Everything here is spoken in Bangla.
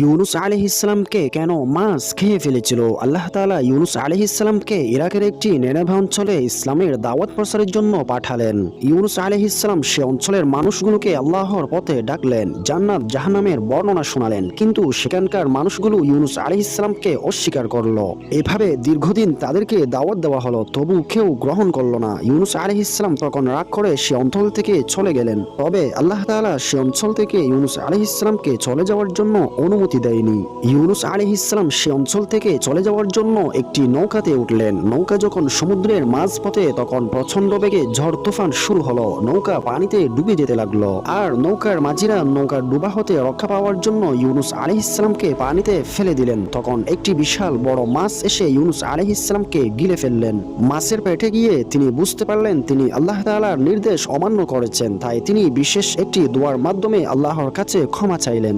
ইউনুস আলাইহিসসালামকে কেন মাছ খেয়ে ফেলেছিল? আল্লাহ তাআলা ইউনুস আলাইহিসসালামকে ইরাকের একটি নেনেভা অঞ্চলে ইসলামের দাওয়াত প্রচারের জন্য পাঠালেন। ইউনুস আলাইহিসসালাম সে অঞ্চলের মানুষগুলোকে আল্লাহর পথে ডাকলেন, জান্নাত জাহান্নামের বর্ণনা শোনালেন, কিন্তু সেখানকার মানুষগুলো ইউনুস আলাইহিসসালামকে অস্বীকার করলো। এভাবে দীর্ঘদিন তাদেরকে দাওয়াত দেওয়া হলো, তবু কেউ গ্রহণ করলো না। ইউনুস আলাইহিসসালাম তখন রাগ করে সে অঞ্চল থেকে চলে গেলেন। তবে আল্লাহ তাআলা সে অঞ্চল থেকে ইউনুস আলাইহিসসালামকে চলে যাওয়ার জন্য অনুমতি দেয়নি। ইউনুস আলাইহিসসালাম সে অঞ্চল থেকে চলে যাওয়ার জন্য একটি নৌকাতে উঠলেন। নৌকা যখন সমুদ্রের মাঝপথে, তখন প্রচন্ড বেগে ঝড় তুফান শুরু হলো। নৌকা পানিতে ডুবে যেতে লাগলো, আর নৌকার মাঝিরা নৌকা ডুবা হতে রক্ষা পাওয়ার জন্য ইউনুস আলাইহিসসালামকে পানিতে ফেলে দিলেন। তখন একটি বিশাল বড় মাছ এসে ইউনুস আলাইহিসসালামকে গিলে ফেললেন। মাছের পেটে গিয়ে তিনি বুঝতে পারলেন তিনি আল্লাহ তাআলার নির্দেশ অমান্য করেছেন। তাই তিনি বিশেষ একটি দোয়ার মাধ্যমে আল্লাহর কাছে ক্ষমা চাইলেন।